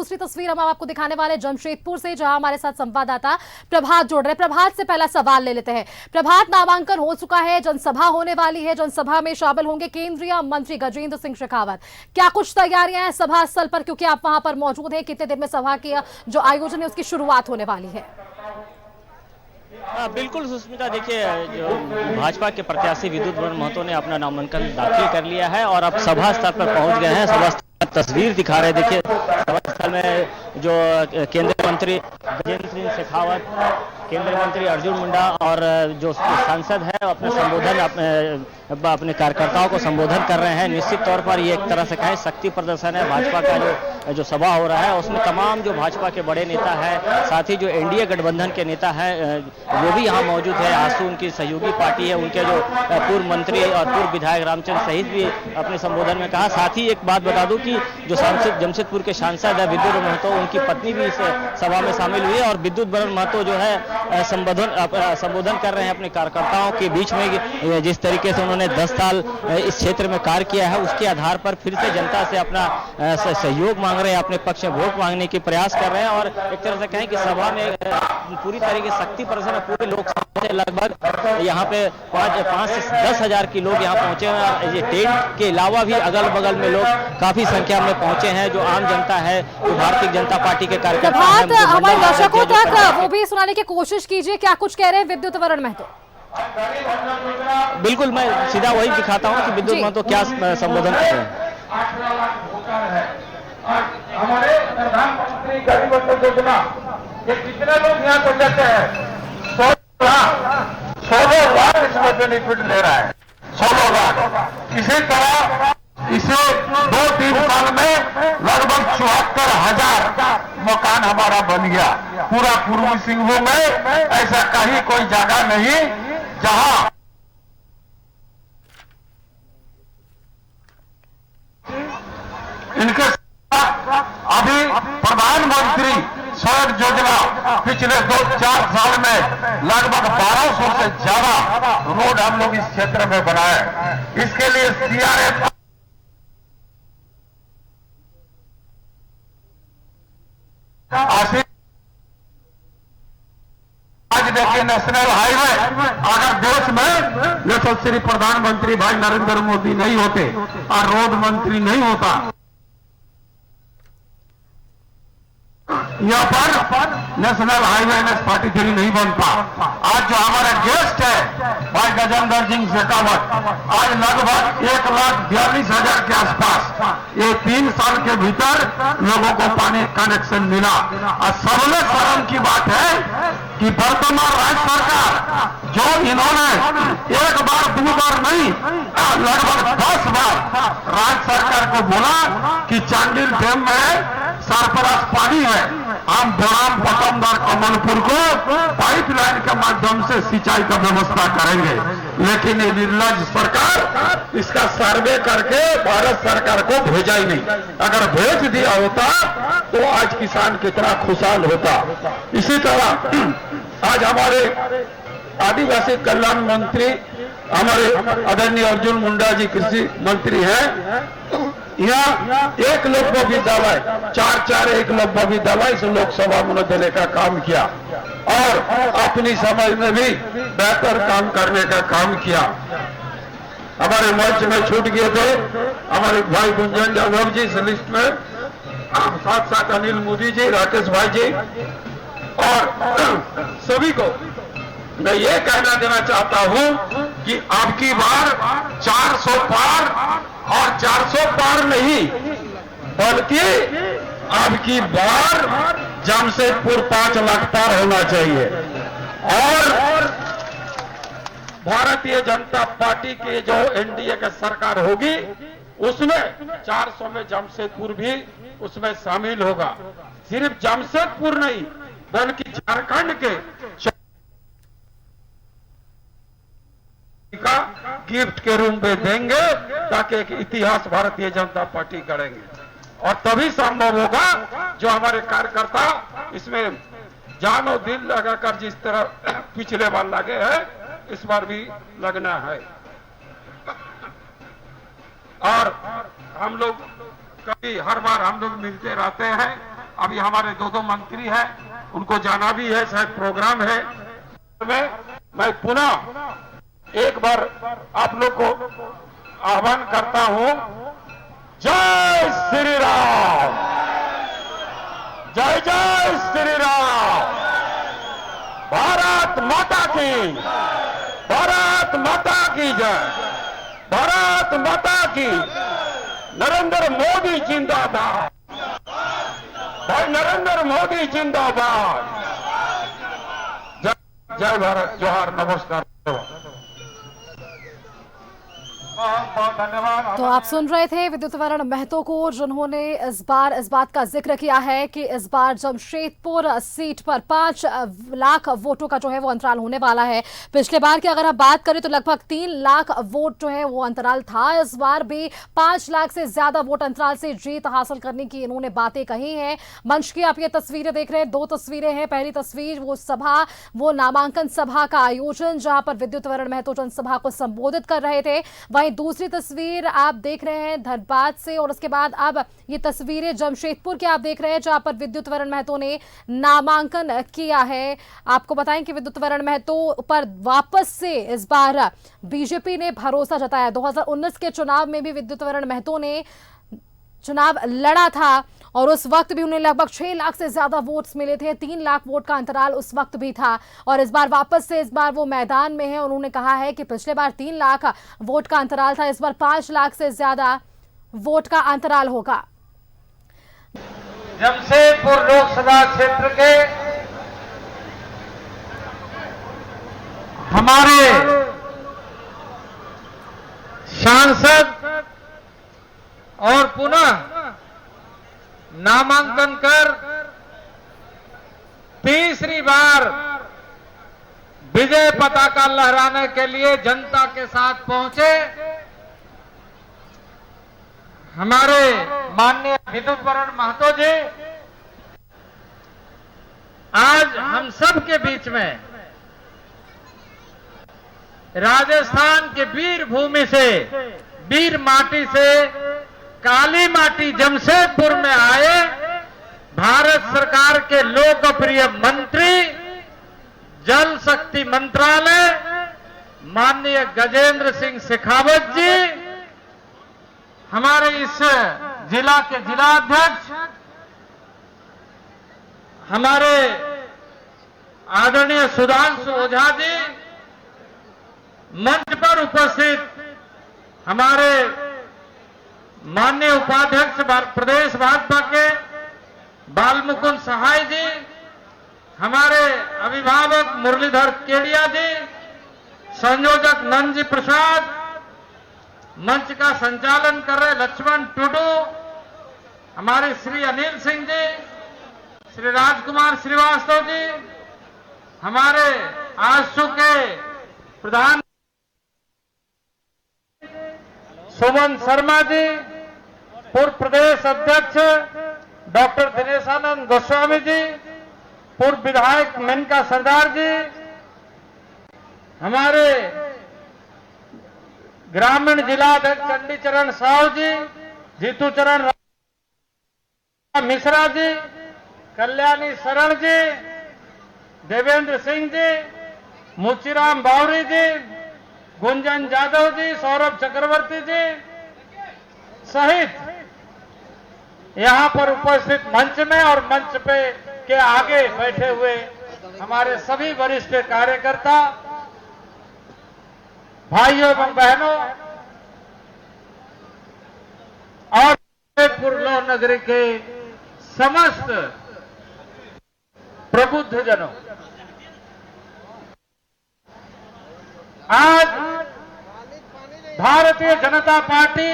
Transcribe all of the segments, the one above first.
दूसरी तस्वीर हम आपको दिखाने वाले जमशेदपुर से, जहां हमारे साथ संवाददाता प्रभात जोड़ रहे हैं। प्रभात से पहला सवाल ले लेते हैं। प्रभात, नामांकन हो चुका है, जनसभा होने वाली है, जनसभा में शामिल होंगे केंद्रीय मंत्री गजेंद्र सिंह शेखावत। क्या कुछ तैयारियां हैं सभा स्थल पर, क्योंकि आप वहां पर मौजूद हैं? कितने दिन में सभा की जो आयोजन है उसकी शुरुआत होने वाली है? बिल्कुल सुष्मिता, देखिए जो भाजपा के प्रत्याशी विद्युत वरण महतो ने अपना नामांकन दाखिल कर लिया है और अब सभा स्थल पर पहुंच गए हैं। सभा तस्वीर दिखा रहे, देखिए सभा स्थल में जो केंद्रीय मंत्री गजेंद्र सिंह शेखावत, केंद्रीय मंत्री अर्जुन मुंडा और जो सांसद है अपने संबोधन अपने कार्यकर्ताओं को संबोधन कर रहे हैं। निश्चित तौर पर ये एक तरह से कहें शक्ति प्रदर्शन है। भाजपा का जो सभा हो रहा है उसमें तमाम जो भाजपा के बड़े नेता है, साथ ही जो एनडीए गठबंधन के नेता है वो भी यहाँ मौजूद है। आसू उनकी सहयोगी पार्टी है, उनके जो पूर्व मंत्री और पूर्व विधायक रामचंद्र सहित भी अपने संबोधन में कहा। साथ ही एक बात बता दूं कि जो सांसद जमशेदपुर के सांसद है विद्युत महतो, उनकी पत्नी भी इस सभा में शामिल हुई है और विद्युत वरण महतो जो है संबोधन कर रहे हैं अपने कार्यकर्ताओं के बीच में। जिस तरीके से उन्होंने 10 साल इस क्षेत्र में कार्य किया है उसके आधार पर फिर से जनता से अपना सहयोग मांग रहे हैं, अपने पक्ष में वोट मांगने की प्रयास कर रहे हैं। और एक तरह से कहें कि सभा में पूरी तरीके से शक्ति प्रदर्शन है। पूरे लोकसभा से लगभग यहाँ पे 5 से 10 हजार की लोग यहाँ पहुंचे हैं। ये टेंट के अलावा भी अगल बगल में लोग काफी संख्या में पहुंचे हैं। जो आम जनता है, जो भारतीय जनता पार्टी के कार्यकर्ता हैं, हमारे दर्शकों तक वो भी सुनाने की कोशिश कीजिए, क्या कुछ कह रहे हैं विद्युत वरण महतो। बिल्कुल, मैं सीधा वही दिखाता हूँ कि विद्युत महतो क्या संबोधन कर रहे हैं। हमारे प्रधानमंत्री गरीब कल्याण योजना ये कितने लोग यहाँ को जाते हैं? 16 लाख इसमें बेनिफिट ले रहा है, 16 लाख। इसी तरह इसे 2-3 साल में लगभग 74,000 मकान हमारा बन गया। पूरा पूर्वी सिंहभूम में ऐसा कहीं कोई जगह नहीं जहां इनके अभी प्रधानमंत्री सड़क योजना पिछले 2-4 साल में लगभग 1200 से ज्यादा रोड हम लोग इस क्षेत्र में बनाए। इसके लिए सीआरएफ आज देखिए नेशनल हाईवे अगर देश में यशस्वी प्रधानमंत्री भाई नरेंद्र मोदी नहीं होते और रोड मंत्री नहीं होता, यहाँ पर नेशनल हाईवे NH-43 नहीं बनता। आज जो हमारा गेस्ट है भाई गजेंद्र सिंह शेखावत, आज लगभग 1,42,000 के आसपास ये 3 साल के भीतर लोगों को पानी कनेक्शन मिला। और सबसे शर्म की बात है कि वर्तमान राज्य सरकार जो इन्होंने 1 बार 2 बार नहीं लगभग 10 बार राज्य सरकार को बोला कि चांडिल डैम में सरफराज पानी है, हम बोराम पतमदार कमलपुर को पाइपलाइन के माध्यम से सिंचाई का व्यवस्था करेंगे। लेकिन ये निर्लज सरकार इसका सर्वे करके भारत सरकार को भेजा ही नहीं। अगर भेज दिया होता तो आज किसान कितना खुशहाल होता। इसी तरह आज हमारे आदिवासी कल्याण मंत्री हमारे आदरणीय अर्जुन मुंडा जी कृषि मंत्री हैं। यहाँ एक लोक विद्यालय 4 एकलव्य विद्यालय से लोकसभा में देने का काम किया और अपनी समझ में भी बेहतर काम करने का काम किया। हमारे मंच में छूट गए थे हमारे भाई गुंजन यादव जी इस लिस्ट में, साथ साथ अनिल मोदी जी, राकेश भाई जी और सभी को मैं ये कहना देना चाहता हूं कि अब की बार 400 पार और 400 पार नहीं बल्कि अब की बार जमशेदपुर 5 लाख पार होना चाहिए। और भारतीय जनता पार्टी की जो एनडीए की सरकार होगी उसमें 400 में जमशेदपुर भी उसमें शामिल होगा। सिर्फ जमशेदपुर नहीं बल्कि झारखंड के का गिफ्ट के रूप में देंगे ताकि एक इतिहास भारतीय जनता पार्टी करेंगे। और तभी संभव होगा जो हमारे कार्यकर्ता इसमें जान और दिल लगाकर जिस तरह पिछले बार लगे हैं इस बार भी लगना है। और हम लोग कभी हर बार हम लोग मिलते रहते हैं अभी हमारे दो मंत्री हैं, उनको जाना भी है, शायद प्रोग्राम है। मैं पुनः एक बार आप लोग को आह्वान करता हूं, जय श्री राम, जय जय श्री राम, भारत माता की, भारत माता की जय, भारत माता की, नरेंद्र मोदी जिंदाबाद, भाई नरेंद्र मोदी जिंदाबाद, जय भारत, जोहार, नमस्कार, बहुत धन्यवाद। तो आप सुन रहे थे विद्युत वरण महतो को, जिन्होंने इस बार इस बात का जिक्र किया है कि इस बार जमशेदपुर सीट पर 5 लाख वोटों का जो है वो अंतराल होने वाला है। पिछले बार की अगर हम बात करें तो लगभग 3 लाख वोट जो है वो अंतराल था। इस बार भी 5 लाख से ज्यादा वोट अंतराल से जीत हासिल करने की इन्होंने बातें कही हैं। मंच की आप ये तस्वीरें देख रहे हैं, 2 तस्वीरें हैं। पहली तस्वीर वो सभा, वो नामांकन सभा का आयोजन जहां पर विद्युत वरण महतो जनसभा को संबोधित कर रहे थे। वहीं दूसरी तस्वीर आप देख रहे हैं धनबाद से, और उसके बाद अब ये तस्वीरें जमशेदपुर की आप देख रहे हैं जहां पर विद्युत वरण महतो ने नामांकन किया है। आपको बताएं कि विद्युत वरण महतो पर वापस से इस बार बीजेपी ने भरोसा जताया। 2019 के चुनाव में भी विद्युत वरण महतो ने चुनाव लड़ा था और उस वक्त भी उन्हें लगभग 6 लाख से ज्यादा वोट्स मिले थे। 3 लाख वोट का अंतराल उस वक्त भी था और इस बार वापस से इस बार वो मैदान में है। उन्होंने कहा है कि पिछले बार 3 लाख वोट का अंतराल था, इस बार 5 लाख से ज्यादा वोट का अंतराल होगा। जमशेदपुर लोकसभा क्षेत्र के हमारे सांसद और पुनः नामांकन कर तीसरी बार विजय पताका लहराने के लिए जनता के साथ पहुंचे हमारे माननीय विद्युत वरण महतो जी आज हम सब के बीच में राजस्थान के वीर भूमि से, वीर माटी से, काली माटी जमशेदपुर में आए भारत सरकार के लोकप्रिय मंत्री, जल शक्ति मंत्रालय माननीय गजेंद्र सिंह शेखावत जी, हमारे इस जिला के जिलाध्यक्ष हमारे आदरणीय सुधांशु ओझा जी, मंच पर उपस्थित हमारे माननीय उपाध्यक्ष प्रदेश भाजपा के बालमुकुंद सहाय जी, हमारे अभिभावक मुरलीधर केडिया जी, संयोजक नंदजी प्रसाद, मंच का संचालन कर रहे लक्ष्मण टुडू, हमारे श्री अनिल सिंह जी, श्री राजकुमार श्रीवास्तव जी, हमारे आजसू के प्रधान सुमन शर्मा जी, पूर्व प्रदेश अध्यक्ष डॉक्टर दिनेशानंद गोस्वामी जी, पूर्व विधायक मेनका सरदार जी, हमारे ग्रामीण जिलाध्यक्ष चंडीचरण साहू जी, जीतू चरण मिश्रा जी, कल्याणी शरण जी, देवेंद्र सिंह जी, मुचीराम बावरी जी, गुंजन जादव जी, सौरभ चक्रवर्ती जी सहित यहां पर उपस्थित मंच में और मंच पे के आगे बैठे हुए हमारे सभी वरिष्ठ कार्यकर्ता भाइयों एवं बहनों और जमशेदपुर नगरी के समस्त प्रबुद्ध जनों, आज भारतीय जनता पार्टी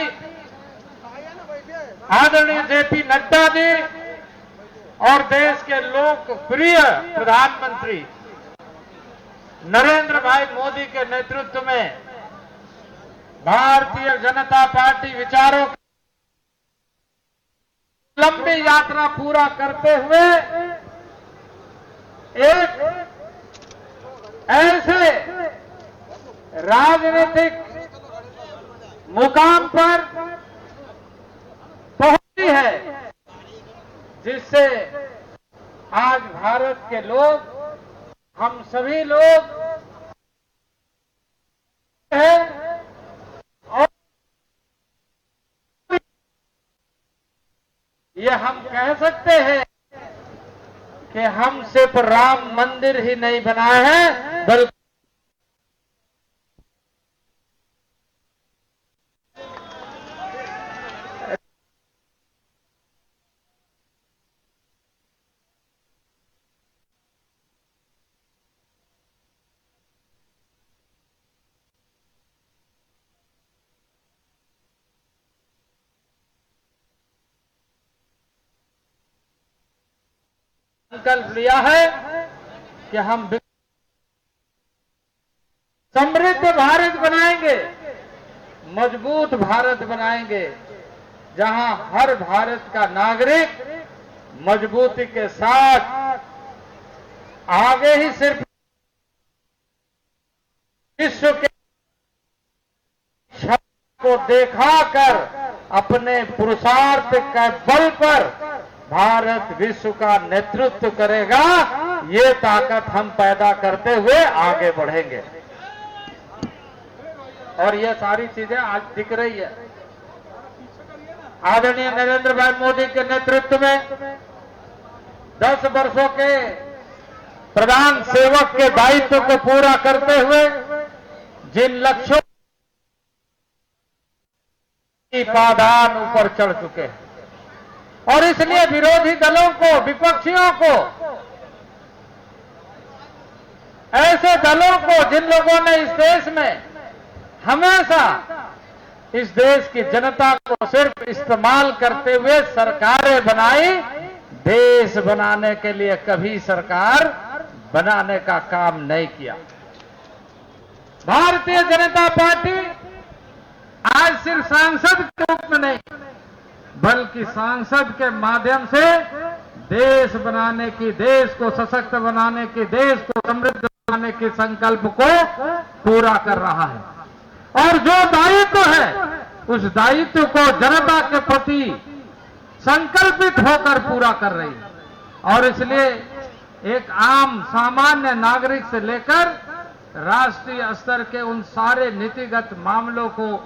आदरणीय जेपी नड्डा जी और देश के लोकप्रिय प्रधानमंत्री नरेंद्र भाई मोदी के नेतृत्व में भारतीय जनता पार्टी विचारों की लंबी यात्रा पूरा करते हुए एक ऐसे राजनीतिक मुकाम पर पहुंची है जिससे आज भारत के लोग, हम सभी लोग हैं और ये हम कह सकते हैं कि हम सिर्फ राम मंदिर ही नहीं बनाए हैं, बल्कि संकल्प लिया है कि हम समृद्ध भारत बनाएंगे, मजबूत भारत बनाएंगे, जहां हर भारत का नागरिक मजबूती के साथ आगे ही सिर्फ विश्व के शक्ति को दिखाकर अपने पुरुषार्थ के बल पर भारत विश्व का नेतृत्व करेगा, ये ताकत हम पैदा करते हुए आगे बढ़ेंगे। और ये सारी चीजें आज दिख रही है। आदरणीय नरेंद्र भाई मोदी के नेतृत्व में 10 वर्षों के प्रधान सेवक के दायित्व को पूरा करते हुए जिन लक्ष्यों की पादान ऊपर चढ़ चुके हैं, और इसलिए विरोधी दलों को, विपक्षियों को, ऐसे दलों को जिन लोगों ने इस देश में हमेशा इस देश की जनता को सिर्फ इस्तेमाल करते हुए सरकारें बनाई, देश बनाने के लिए कभी सरकार बनाने का काम नहीं किया। भारतीय जनता पार्टी आज सिर्फ सांसद के रूप में नहीं, बल्कि सांसद के माध्यम से देश बनाने की, देश को सशक्त बनाने की, देश को समृद्ध बनाने के संकल्प को पूरा कर रहा है। और जो दायित्व है, उस दायित्व को जनता के प्रति संकल्पित होकर पूरा कर रही है। और इसलिए एक आम सामान्य नागरिक से लेकर राष्ट्रीय स्तर के उन सारे नीतिगत मामलों को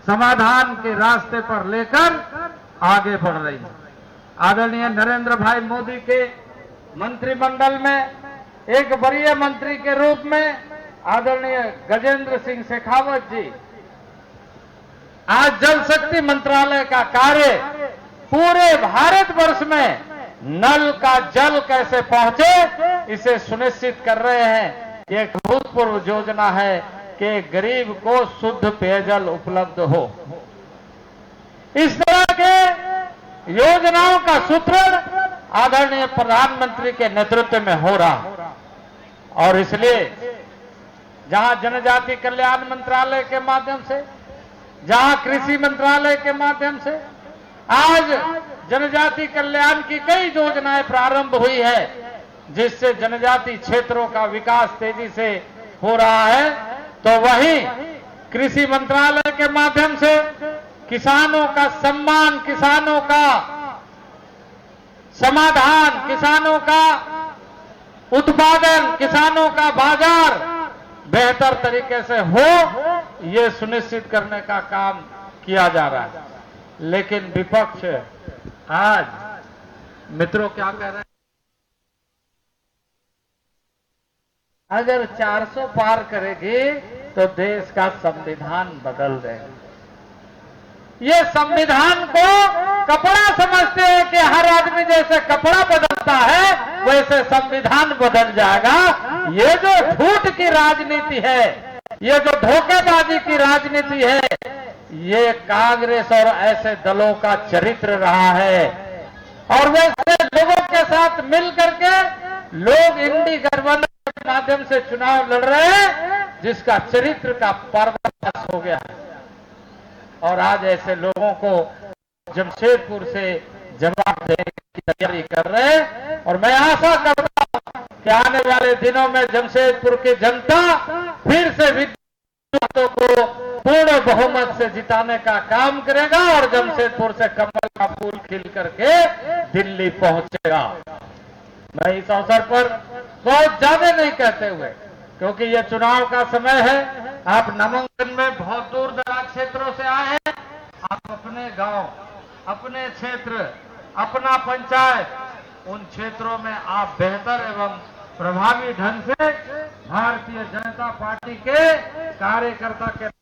समाधान के रास्ते पर लेकर आगे बढ़ रही है। आदरणीय नरेंद्र भाई मोदी के मंत्रिमंडल में एक वरीय मंत्री के रूप में आदरणीय गजेंद्र सिंह शेखावत जी आज जल शक्ति मंत्रालय का कार्य पूरे भारतवर्ष में नल का जल कैसे पहुंचे, इसे सुनिश्चित कर रहे हैं। ये एक भूतपूर्व योजना है कि गरीब को शुद्ध पेयजल उपलब्ध हो। इस तरह के योजनाओं का सूत्रण आदरणीय प्रधानमंत्री के नेतृत्व में हो रहा, और इसलिए जहां जनजाति कल्याण मंत्रालय के माध्यम से, जहां कृषि मंत्रालय के माध्यम से आज जनजाति कल्याण की कई योजनाएं प्रारंभ हुई है, जिससे जनजाति क्षेत्रों का विकास तेजी से हो रहा है, तो वहीं कृषि मंत्रालय के माध्यम से किसानों का सम्मान, किसानों का समाधान, किसानों का उत्पादन, किसानों का बाजार बेहतर तरीके से हो, ये सुनिश्चित करने का काम किया जा रहा है। लेकिन विपक्ष आज, मित्रों क्या कह रहे हैं, अगर 400 पार करेगी तो देश का संविधान बदल देगा। ये संविधान को कपड़ा समझते हैं कि हर आदमी जैसे कपड़ा बदलता है वैसे संविधान बदल जाएगा। ये जो झूठ की राजनीति है, ये जो धोखेबाजी की राजनीति है, ये कांग्रेस और ऐसे दलों का चरित्र रहा है। और वैसे लोगों के साथ मिल करके लोग इंडी गठबंधन के माध्यम से चुनाव लड़ रहे हैं, जिसका चरित्र का पर्दाफाश हो गया है। और आज ऐसे लोगों को जमशेदपुर से जवाब देने की तैयारी कर रहे हैं। और मैं आशा करता हूं कि आने वाले दिनों में जमशेदपुर की जनता फिर से बातों को पूर्ण बहुमत से जिताने का काम करेगा और जमशेदपुर से कमल का फूल खिल करके दिल्ली पहुंचेगा। मैं इस अवसर पर बहुत ज्यादा नहीं कहते हुए, क्योंकि ये चुनाव का समय है, आप नामांकन में बहुत दूर दराज क्षेत्रों से आए हैं। आप अपने गांव, अपने क्षेत्र, अपना पंचायत, उन क्षेत्रों में आप बेहतर एवं प्रभावी ढंग से भारतीय जनता पार्टी के कार्यकर्ता के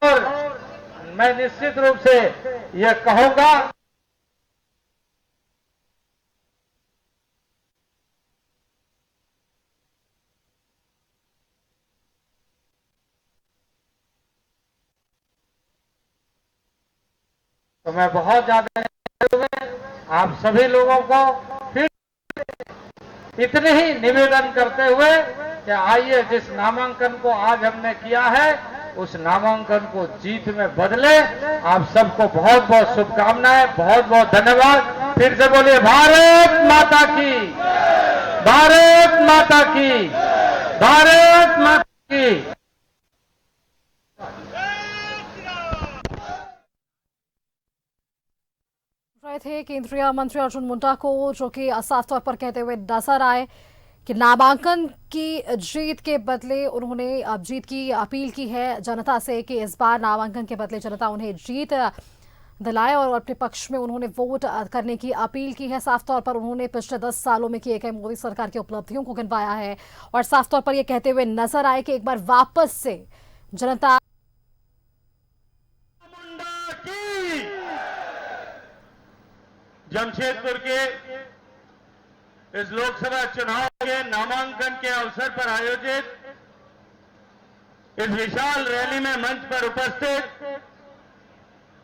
और मैं निश्चित रूप से यह कहूंगा तो मैं बहुत ज्यादा आप सभी लोगों को फिर इतने ही निवेदन करते हुए कि आइए जिस नामांकन को आज हमने किया है उस नामांकन को जीत में बदले। आप सबको बहुत बहुत शुभकामनाएं, बहुत बहुत धन्यवाद। फिर से बोलिए भारत माता की, भारत माता की, भारत माता की। रहे थे केंद्रीय मंत्री अर्जुन मुंडा को, जो कि साफ तौर पर कहते हुए नजर आए कि नामांकन की जीत के बदले उन्होंने अब जीत की अपील की है जनता से कि इस बार नामांकन के बदले जनता उन्हें जीत दिलाए और अपने पक्ष में उन्होंने वोट करने की अपील की है। साफ तौर पर उन्होंने पिछले 10 सालों में किए गए मोदी सरकार की उपलब्धियों को गिनवाया है और साफ तौर पर यह कहते हुए नजर आए कि एक बार वापस से जनता जमशेदपुर के इस लोकसभा चुनाव के नामांकन के अवसर पर आयोजित इस विशाल रैली में मंच पर उपस्थित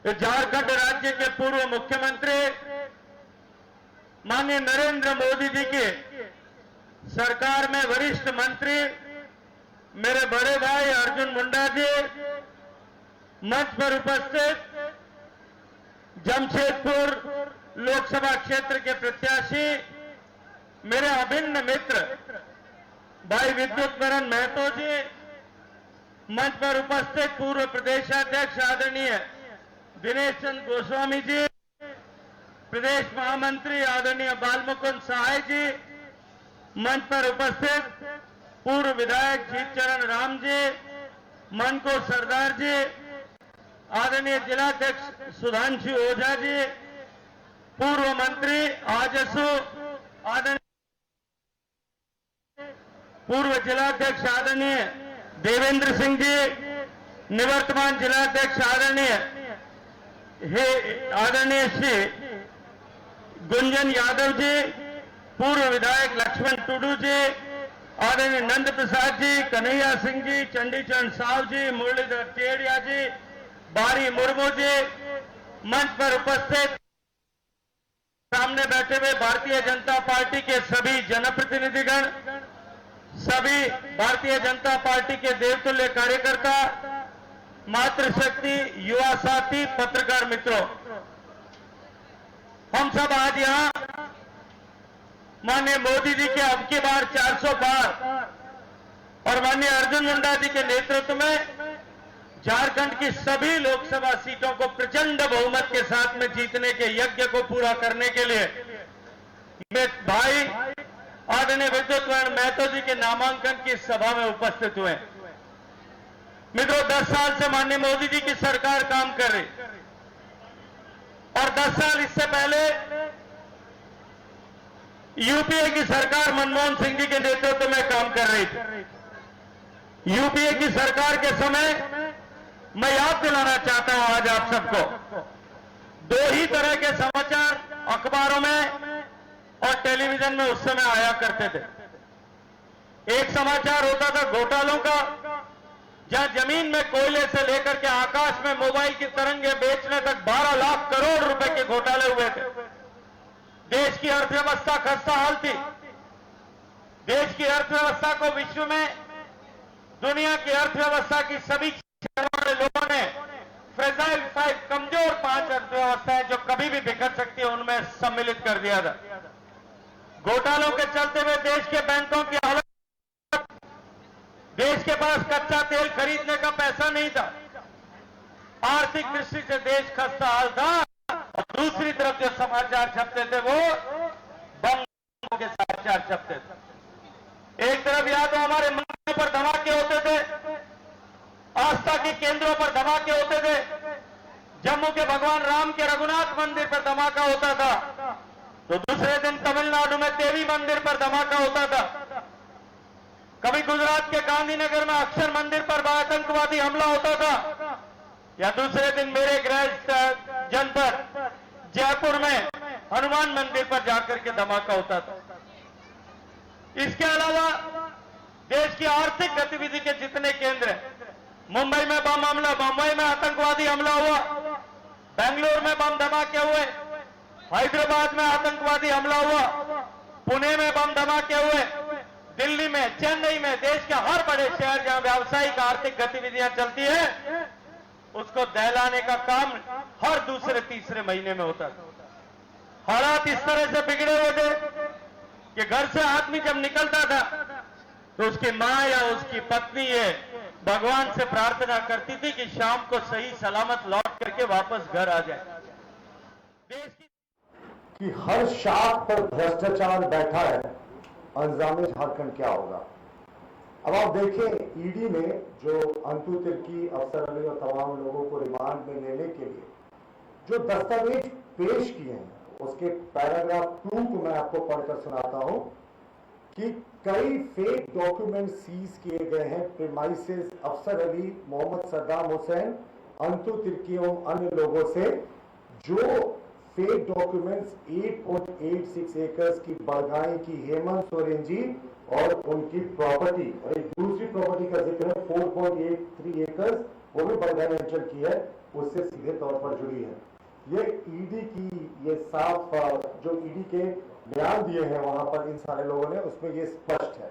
झारखंड राज्य के पूर्व मुख्यमंत्री माननीय नरेंद्र मोदी जी के सरकार में वरिष्ठ मंत्री मेरे बड़े भाई अर्जुन मुंडा जी, मंच पर उपस्थित जमशेदपुर लोकसभा क्षेत्र के प्रत्याशी मेरे अभिन्न मित्र भाई विद्युत नारायण महतो जी, मंच पर उपस्थित पूर्व प्रदेशाध्यक्ष आदरणीय दिनेश चंद्र गोस्वामी जी, प्रदेश महामंत्री आदरणीय बालमुकुंद सहाय जी, मंच पर उपस्थित पूर्व विधायक जीतचरण राम जी, मनकोर सरदार जी, आदरणीय जिलाध्यक्ष सुधांशु ओझा जी, पूर्व मंत्री आजसू आदरणीय पूर्व जिलाध्यक्ष आदरणीय देवेंद्र सिंह जी, निवर्तमान जिलाध्यक्ष आदरणीय श्री गुंजन यादव जी, पूर्व विधायक लक्ष्मण टुडू जी, आदरणीय नंद प्रसाद जी, कन्हैया सिंह जी, चंडीचरण साहु जी, मुरलीधर टेड़िया जी, बारी मुर्मू जी, मंच पर उपस्थित सामने बैठे हुए भारतीय जनता पार्टी के सभी जनप्रतिनिधिगण, सभी भारतीय जनता पार्टी के देवतुल्य कार्यकर्ता, मातृशक्ति, युवा साथी, पत्रकार मित्रों, हम सब आज यहां माननीय मोदी जी के अब की बार 400 पार और माननीय अर्जुन मुंडा जी के नेतृत्व में झारखंड की सभी लोकसभा सीटों को प्रचंड बहुमत के साथ में जीतने के यज्ञ को पूरा करने के लिए मेरे भाई आदरणीय विद्युत नारायण महतो जी के नामांकन की सभा में उपस्थित हुए। मित्रों, 10 साल से माननीय मोदी जी की सरकार काम कर रही और 10 साल इससे पहले यूपीए की सरकार मनमोहन सिंह जी के नेतृत्व में काम कर रही थी। यूपीए की सरकार के समय मैं याद दिलाना चाहता हूं आज आप सबको, 2 ही तरह के समाचार अखबारों में और टेलीविजन में उस समय आया करते थे। एक समाचार होता था घोटालों का, जहां जमीन में कोयले से लेकर के आकाश में मोबाइल की तरंगे बेचने तक 12 लाख करोड़ रुपए के घोटाले हुए थे। देश की अर्थव्यवस्था खस्ताहाल थी। देश की अर्थव्यवस्था को विश्व में दुनिया की अर्थव्यवस्था की सभी वाले लोगों ने फ्रेजाइल 5 कमजोर 5 अर्थव्यवस्थाएं जो कभी भी बिखर सकती है उनमें सम्मिलित कर दिया था। घोटालों के चलते हुए देश के बैंकों की हालत, देश के पास कच्चा तेल खरीदने का पैसा नहीं था, आर्थिक दृष्टि से देश खस्ता हाल था। और दूसरी तरफ जो समाचार छपते थे वो बम के समाचार छपते थे। एक तरफ या तो हमारे मंदिरों पर धमाके होते थे, आस्था के केंद्रों पर धमाके होते थे, जम्मू के भगवान राम के रघुनाथ मंदिर पर धमाका होता था, तो दूसरे दिन तमिलनाडु में देवी मंदिर पर धमाका होता था। कभी गुजरात के गांधीनगर में अक्षर मंदिर पर आतंकवादी हमला होता था, या दूसरे दिन मेरे गृह जनपद जयपुर में हनुमान मंदिर पर जाकर के धमाका होता था। इसके अलावा देश की आर्थिक गतिविधि के जितने केंद्र हैं, मुंबई में बम हमला, मुंबई में आतंकवादी हमला हुआ, बेंगलुरु में बम धमाके हुए, हैदराबाद में आतंकवादी हमला हुआ, पुणे में बम धमाके हुए, दिल्ली में, चेन्नई में, देश के हर बड़े शहर जहां व्यावसायिक आर्थिक गतिविधियां चलती है उसको दहलाने का काम हर दूसरे तीसरे महीने में होता था। हालात इस तरह से बिगड़े हुए थे कि घर से आदमी जब निकलता था तो उसकी मां या उसकी पत्नी ये भगवान से प्रार्थना करती थी कि शाम को सही सलामत लौट करके वापस घर आ जाए। देश की कि हर शाख पर भ्रष्टाचार बैठा है, अंजामे झारखंड क्या होगा। अब आप देखें, ईडी ने जो अंतु तिर्की, अफसर अली और तमाम लोगों को रिमांड में लेने के लिए जो दस्तावेज पेश किए हैं उसके पैराग्राफ 2 को मैं आपको पढ़कर सुनाता हूं कि कई फेक डॉक्यूमेंट सीज किए गए हैं प्रीमाइसेस अफसर अली, मोहम्मद सद्दाम हुसैन, अंतु तिर्की और अन्य लोगों से, जो फेक डॉक्यूमेंट्स 8.86 एकर्स की बड़गाई की हेमंत सोरेन जी और उनकी प्रॉपर्टी, और एक दूसरी प्रॉपर्टी का जिक्र है 4.83 एकर्स, वो भी बड़गाई अंचल की है, उससे सीधे तौर पर जुड़ी है। ये ईडी की ये साफ जो ईडी के बयान दिए हैं वहां पर इन सारे लोगों ने, उसमें ये स्पष्ट है।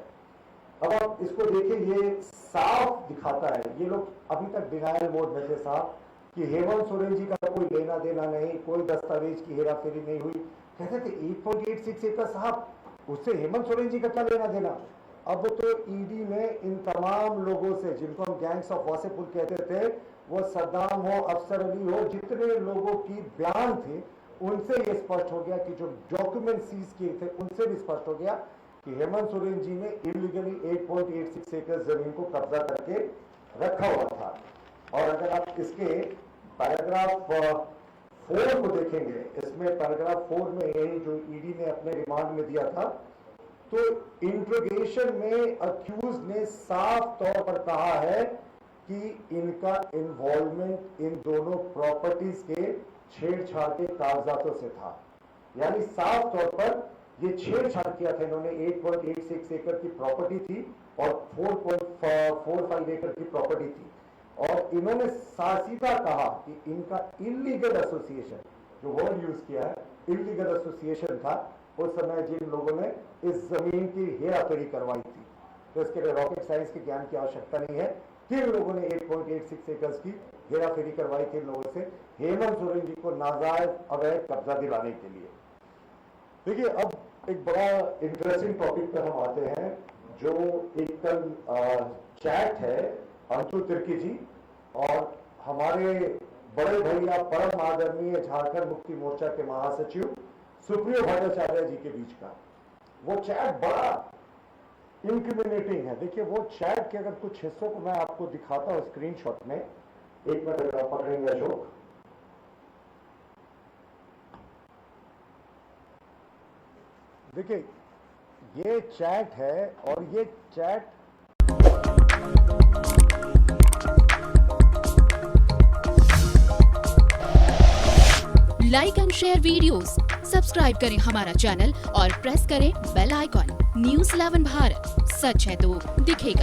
अब आप इसको देखिए, ये साफ दिखाता है, ये लोग अभी तक डिनायल मोड में थे साहब कि हेमंत सोरेन जी का कोई लेना देना नहीं, कोई दस्तावेज की हेराफेरी नहीं हुई। कहते थे 8.86 एकड़ साहब, उससे हेमंत सोरेन जी का क्या लेना देना। अब तो ईडी ने इन तमाम लोगों से, जिनको हम गैंग्स ऑफ वासेपुर कहते थे, वो सद्दाम हो, अफसर अली हो, जितने लोगों की बयान थे उनसे ये स्पष्ट हो गया कि जो डॉक्यूमेंट सीज किए थे उनसे भी स्पष्ट हो गया कि हेमंत सोरेन जी ने इलीगली 8.86 एकड़ जमीन को कब्जा करके रखा हुआ था। और अगर आप इसके पैराग्राफ 4 को देखेंगे, इसमें पैराग्राफ 4 में यही जो ईडी ने अपने रिमांड में दिया था, तो इंट्रोगेशन में अक्यूज ने साफ तौर पर कहा है कि इनका इन्वॉल्वमेंट इन दोनों प्रॉपर्टीज के छेड़छाड़ के कागजातों से था। यानी साफ तौर पर ये छेड़छाड़ किया था इन्होंने। 8.86 एकड़ की प्रॉपर्टी थी और 4.45 एकड़ की प्रॉपर्टी थी, और इन्होंने सीधा कहा कि इनका इलीगल एसोसिएशन, जो वर्ड यूज किया है इलीगल एसोसिएशन था उस समय जिन लोगों ने इस जमीन की हेराफेरी करवाई थी। तो इसके लिए रॉकेट साइंस के ज्ञान की आवश्यकता नहीं है। किन लोगों ने 8.86 एकड़ की हेराफेरी करवाई थी लोगों से, हेमंत सोरेन जी को नाजायज अवैध कब्जा दिलाने के लिए। देखिए, अब एक बड़ा इंटरेस्टिंग टॉपिक पर हम आते हैं, जो एक कल चैट है अंतु तिर्की जी और हमारे बड़े भैया परम आदरणीय झारखंड मुक्ति मोर्चा के महासचिव सुप्रियो भट्टाचार्य जी के बीच का। वो चैट बड़ा इंक्रिमिनेटिंग है। देखिए, वो चैट के अगर कुछ हिस्सों को मैं आपको दिखाता हूं स्क्रीनशॉट में, एक मिनट अगर आप पकड़ेंगे अशोक। देखिए, ये चैट है और ये chat like and share videos, subscribe करें हमारा चैनल और प्रेस करें बेल आइकॉन। न्यूज़ 11 भारत, सच है तो दिखेगा।